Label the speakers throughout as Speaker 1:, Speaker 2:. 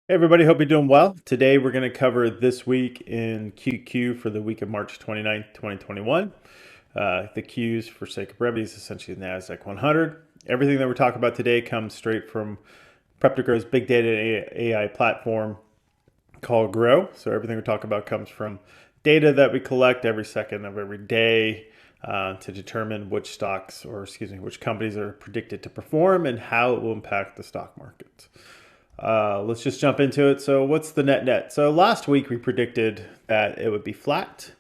Speaker 1: Hey everybody, hope you're doing well. Today we're going to cover this week in QQ for the week of March 29th, 2021. The Qs, for sake of brevity, is essentially the NASDAQ-100. Everything that we're talking about today comes straight from PrepToGrow's big data AI platform called Grow. So everything we talk about comes from data that we collect every second of every day to determine which stocks, or excuse me, which companies are predicted to perform and how it will impact the stock market. Let's just jump into it. So what's the net? So last week we predicted that it would be flat.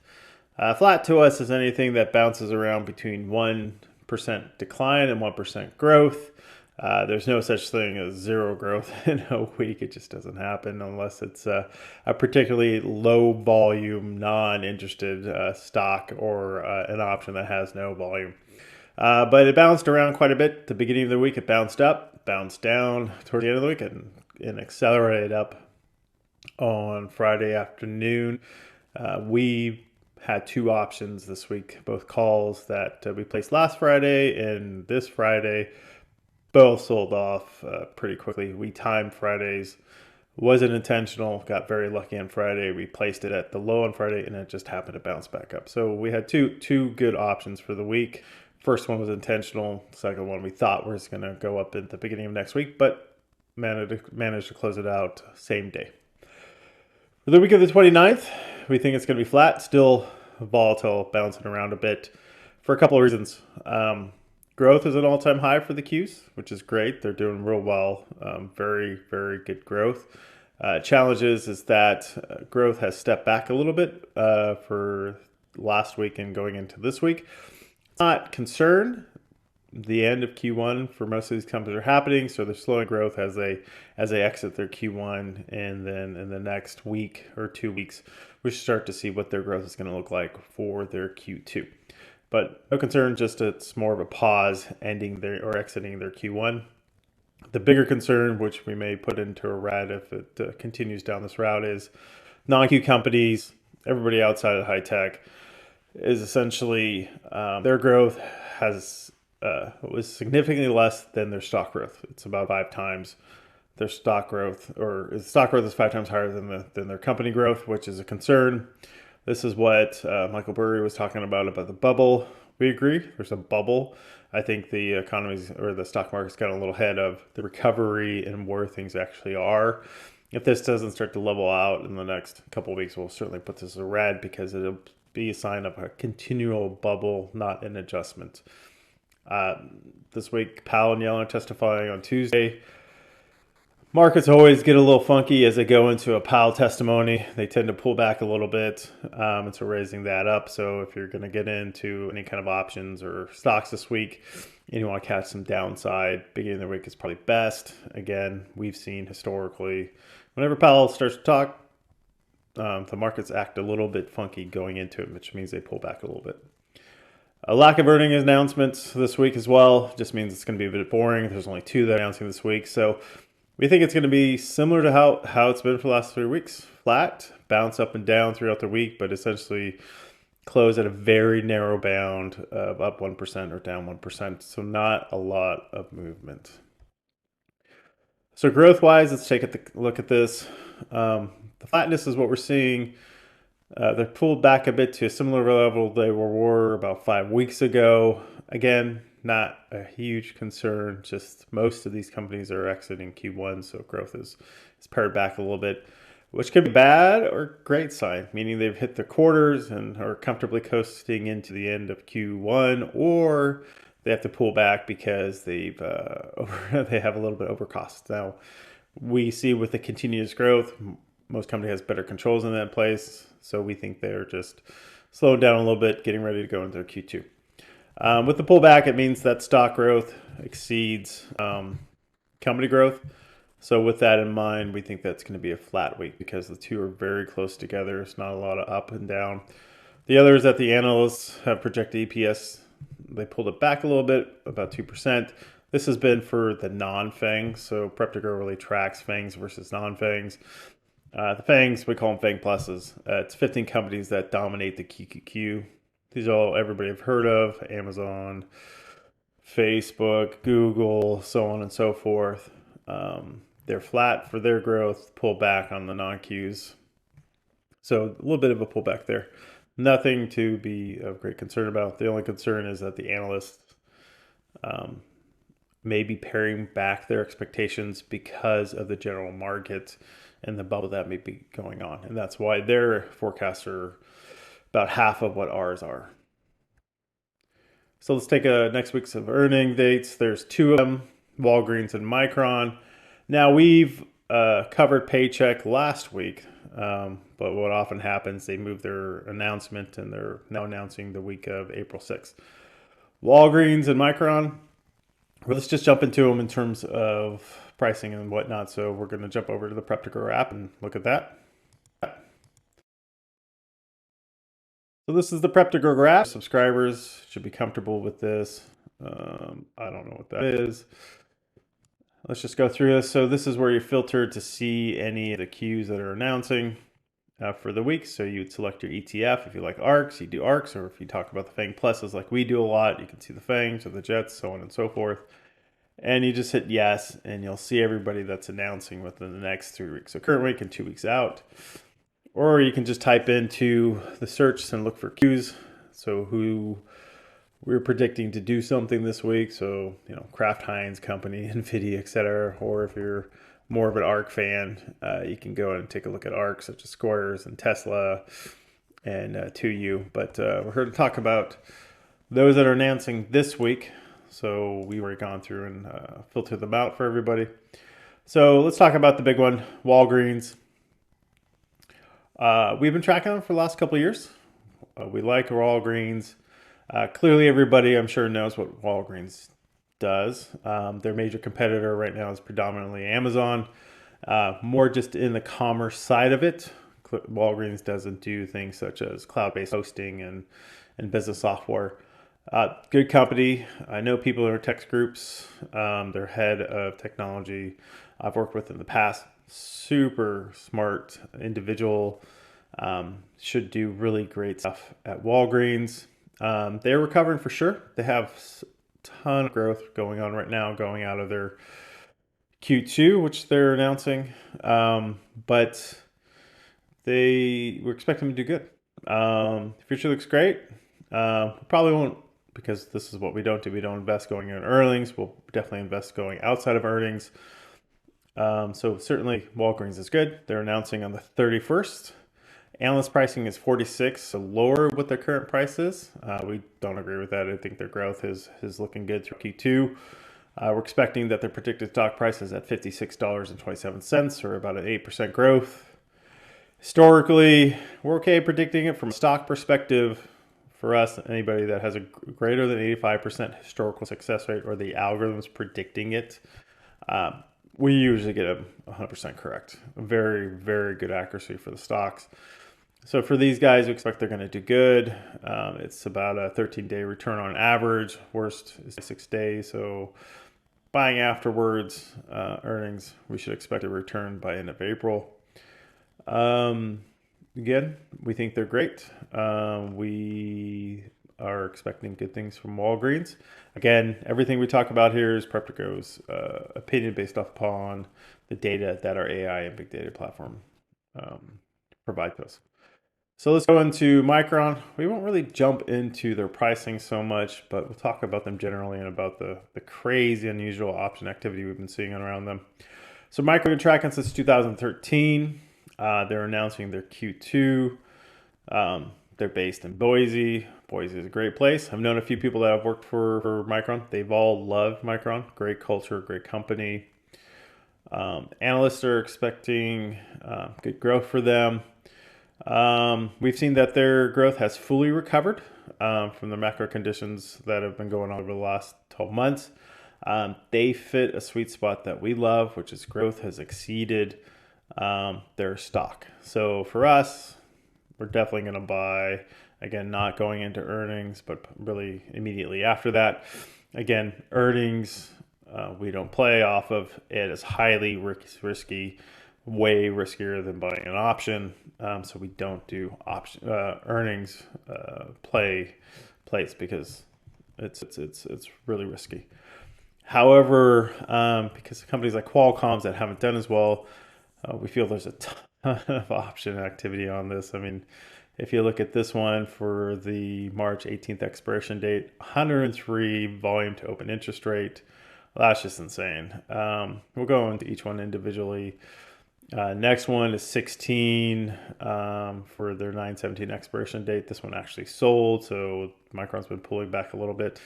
Speaker 1: Flat to us is anything that bounces around between 1% decline and 1% growth. There's no such thing as zero growth in a week. It just doesn't happen unless it's a particularly low volume, non-interested stock or an option that has no volume. But it bounced around quite a bit. At the beginning of the week, it bounced up, bounced down toward the end of the week, and accelerated up on Friday afternoon. We had two options this week, both calls that we placed last Friday and this Friday. Both sold off pretty quickly. We timed Fridays. Wasn't intentional. Got very lucky on Friday. We placed it at the low on Friday, and it just happened to bounce back up. So we had two good options for the week. First one was intentional. Second one we thought was going to go up at the beginning of next week, but managed to close it out same day. For the week of the 29th, we think it's going to be flat, still volatile, bouncing around a bit for a couple of reasons. Growth is an all-time high for the Qs, which is great. They're doing real well. Very, very good growth. Challenges is that growth has stepped back a little bit for last week and going into this week. Not concerned. The end of Q1 for most of these companies are happening, so they're slowing growth as they exit their Q1, and then in the next week or 2 weeks, we should start to see what their growth is going to look like for their Q2. But no concern, just it's more of a pause ending their or exiting their Q1. The bigger concern, which we may put into a red if it continues down this route, is non-Q companies, everybody outside of high tech, is essentially their growth was significantly less than their stock growth. It's about 5 times their stock growth, or stock growth is 5 times higher than their company growth, which is a concern. This is what Michael Burry was talking about the bubble. We agree. There's a bubble. I think the economies or the stock market's got a little ahead of the recovery and where things actually are. If this doesn't start to level out in the next couple of weeks, we'll certainly put this as a red because it'll be a sign of a continual bubble, not an adjustment. This week, Powell and Yellen testifying on Tuesday. Markets always get a little funky as they go into a Powell testimony. They tend to pull back a little bit, and so raising that up. So if you're going to get into any kind of options or stocks this week, and you want to catch some downside, beginning of the week is probably best. Again, we've seen historically, whenever Powell starts to talk, the markets act a little bit funky going into it, which means they pull back a little bit. A lack of earnings announcements this week as well just means it's going to be a bit boring. There's only 2 that are announcing this week, so we think it's going to be similar to how it's been for the last 3 weeks. Flat, bounce up and down throughout the week, but essentially close at a very narrow bound of up 1% or down 1%. So not a lot of movement. So growth-wise, let's take a look at this. The flatness is what we're seeing. They're pulled back a bit to a similar level they were about 5 weeks ago. Again, not a huge concern. Just most of these companies are exiting Q1, so growth is pared back a little bit, which could be bad or great sign, meaning they've hit their quarters and are comfortably coasting into the end of Q1, or they have to pull back because they have a little bit over cost. Now, we see with the continuous growth, most company has better controls in that place, so we think they're just slowing down a little bit, getting ready to go into their Q2. With the pullback, it means that stock growth exceeds company growth. So with that in mind, we think that's going to be a flat week because the two are very close together. It's not a lot of up and down. The other is that the analysts have projected EPS. They pulled it back a little bit, about 2%. This has been for the non-FANGs, so PrepToGrow really tracks FANGs versus non-FANGs. The FANGs, we call them FANG pluses. It's 15 companies that dominate the QQQ. These are all everybody have heard of: Amazon, Facebook, Google, so on and so forth. They're flat for their growth, pull back on the non-Qs. So a little bit of a pullback there. Nothing to be of great concern about. The only concern is that the analysts may be paring back their expectations because of the general market and the bubble that may be going on. And that's why their forecasts are about half of what ours are. So let's take next week's of earning dates. There's two of them, Walgreens and Micron. Now we've covered Paycheck last week, but what often happens, they move their announcement and they're now announcing the week of April 6th. Walgreens and Micron, well, let's just jump into them in terms of pricing and whatnot. So we're going to jump over to the Prep to Grow app and look at that. So this is the Prep to Grow graph. Subscribers should be comfortable with this. I don't know what that is. Let's just go through this. So this is where you filter to see any of the Qs that are announcing for the week. So you'd select your ETF. If you like ARCs, you do ARCs, or if you talk about the FANG pluses like we do a lot, you can see the FANGs or the JETs, so on and so forth. And you just hit yes, and you'll see everybody that's announcing within the next 3 weeks. So current week and 2 weeks out. Or you can just type into the search and look for Qs. So who we're predicting to do something this week. So, you know, Kraft Heinz Company, NVIDIA, etc. Or if you're more of an ARC fan, you can go and take a look at ARC, such as Squares and Tesla and 2U. But we're here to talk about those that are announcing this week. So we've already gone through and filtered them out for everybody. So let's talk about the big one, Walgreens. We've been tracking them for the last couple of years. We like Walgreens. Clearly everybody, I'm sure, knows what Walgreens does. Their major competitor right now is predominantly Amazon. More just in the commerce side of it. Walgreens doesn't do things such as cloud-based hosting and business software. Good company. I know people in our tech groups. Their head of technology I've worked with in the past. Super smart individual. Should do really great stuff at Walgreens. They're recovering for sure. They have a ton of growth going on right now, going out of their Q2, which they're announcing. But we're expecting them to do good. The future looks great. Probably won't, because this is what we don't do. We don't invest going in earnings. We'll definitely invest going outside of earnings. So certainly Walgreens is good. They're announcing on the 31st. Analyst pricing is 46, so lower what their current price is. We don't agree with that. I think their growth is looking good through Q2. We're expecting that their predicted stock price is at $56.27, or about an 8% growth. Historically, we're okay predicting it from a stock perspective. For us, anybody that has a greater than 85% historical success rate, or the algorithms predicting it, we usually get them 100% correct. Very, very good accuracy for the stocks. So for these guys, we expect they're going to do good. It's about a 13-day return on average. Worst is 6 days. So buying afterwards, earnings, we should expect a return by end of April. Again, we think they're great. We are expecting good things from Walgreens. Again, everything we talk about here is Prep to Grow's opinion based upon the data that our AI and big data platform provide to us. So let's go into Micron. We won't really jump into their pricing so much, but we'll talk about them generally and about the crazy, unusual option activity we've been seeing around them. So Micron been tracking since 2013. They're announcing their Q2. They're based in Boise. Boise is a great place. I've known a few people that have worked for Micron. They've all loved Micron. Great culture, great company. Analysts are expecting good growth for them. We've seen that their growth has fully recovered from the macro conditions that have been going on over the last 12 months. They fit a sweet spot that we love, which is growth has exceeded their stock. So for us, we're definitely going to buy, again, not going into earnings, but really immediately after that. Again, earnings, we don't play off of. It is highly risky, way riskier than buying an option. So we don't do earnings plays because it's really risky. However, because of companies like Qualcomm that haven't done as well, we feel there's a ton of option activity on this. I mean, if you look at this one for the March 18th expiration date, 103 volume to open interest rate. Well, that's just insane. We'll go into each one individually. Next one is 16 for their 9/17 expiration date. This one actually sold, so Micron's been pulling back a little bit.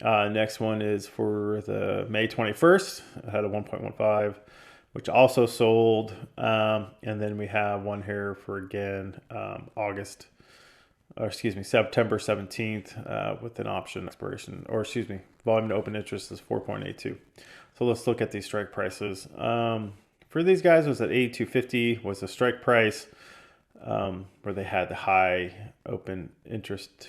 Speaker 1: Next one is for the May 21st. I had a 1.15, which also sold. And then we have one here for, again, September 17th with an option expiration, volume to open interest is 4.82. So let's look at these strike prices. For these guys, it was at 82.50 was the strike price, where they had the high volume to open interest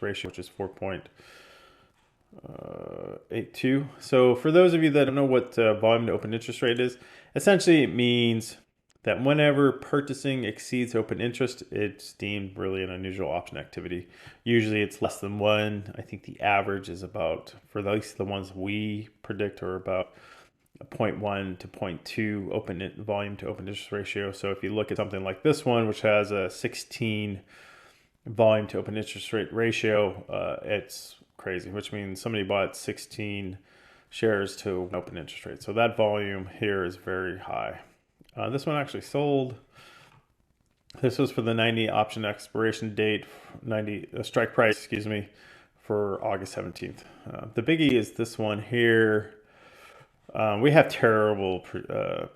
Speaker 1: ratio, which is 4.82. So for those of you that don't know what volume to open interest rate is, essentially it means that whenever purchasing exceeds open interest, it's deemed really an unusual option activity. Usually it's less than 1. I think the average is about, for at least the ones we predict, are about a 0.1 to 0.2 volume to open interest ratio. So if you look at something like this one, which has a 16 volume to open interest rate ratio, it's crazy, which means somebody bought 16 shares to open interest rate. So that volume here is very high. This one actually sold. This was for the 90 option expiration date, strike price, for August 17th. The biggie is this one here. We have terrible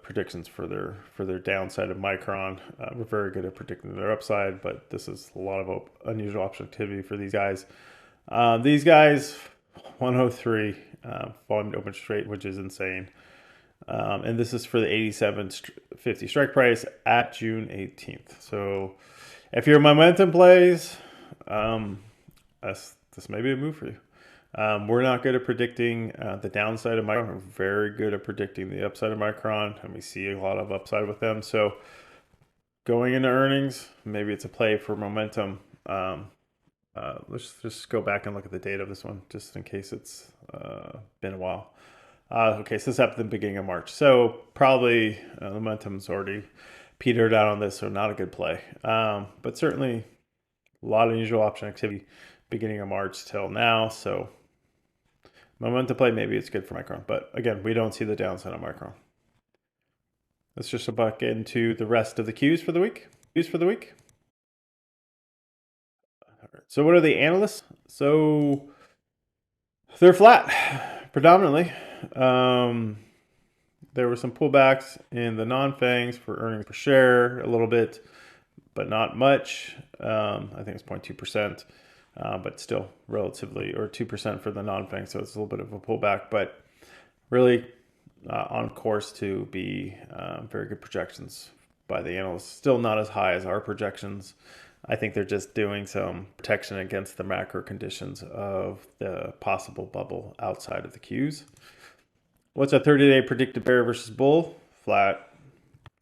Speaker 1: predictions for their downside of Micron. We're very good at predicting their upside, but this is a lot of unusual option activity for these guys. These guys, 103 volume to open interest rate, which is insane. And this is for the 87.50 strike price at June 18th. So if you're momentum plays, this may be a move for you. We're not good at predicting the downside of Micron. We're very good at predicting the upside of Micron, and we see a lot of upside with them. So going into earnings, maybe it's a play for momentum. Let's just go back and look at the date of this one, just in case it's been a while. Okay, so this happened at the beginning of March. So probably the momentum's already petered out on this, so not a good play. But certainly a lot of unusual option activity beginning of March till now. So momentum play, maybe it's good for Micron. But again, we don't see the downside on Micron. Let's just back into the rest of the Qs for the week. So what are the analysts? So they're flat, predominantly. There were some pullbacks in the non-FANGs for earnings per share, a little bit, but not much. I think it's 0.2%, but still relatively, or 2% for the non-FANG, so it's a little bit of a pullback, but really on course to be very good projections by the analysts. Still not as high as our projections. I think they're just doing some protection against the macro conditions of the possible bubble outside of the Qs. What's a 30-day predicted bear versus bull? Flat,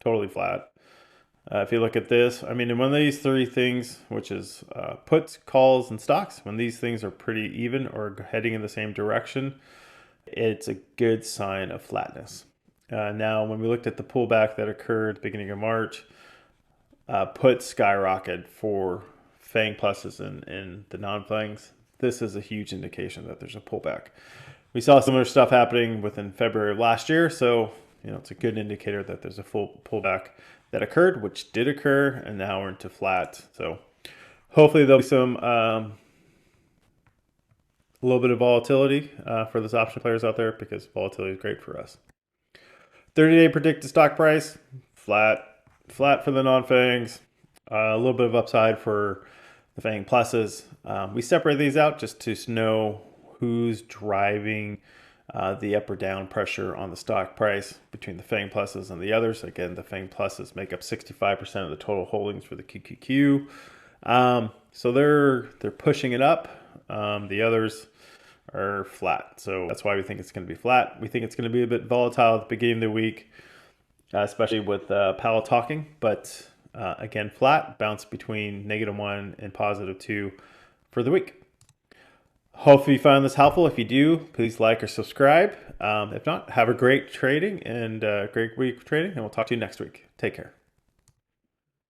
Speaker 1: totally flat. If you look at this, I mean, when these three things, which is puts, calls, and stocks, when these things are pretty even or heading in the same direction, it's a good sign of flatness. Now, when we looked at the pullback that occurred at the beginning of March, puts skyrocketed for FANG pluses and the non-FANGs. This is a huge indication that there's a pullback. We saw similar stuff happening within February of last year, so it's a good indicator that there's a full pullback that occurred, which did occur, and now we're into flat. So hopefully there'll be some a little bit of volatility for those option players out there, because volatility is great for us. 30-day predicted stock price, flat for the non-FANGs, a little bit of upside for the FANG pluses. We separate these out just to know who's driving the up or down pressure on the stock price between the FANG pluses and the others. Again, the FANG pluses make up 65% of the total holdings for the QQQ. So they're pushing it up. The others are flat. So that's why we think it's going to be flat. We think it's going to be a bit volatile at the beginning of the week, especially with Powell talking. But again, flat, bounce between -1 and +2 for the week. Hopefully you found this helpful. If you do, please like or subscribe. If not, have a great trading and great week of trading, and we'll talk to you next week. Take care.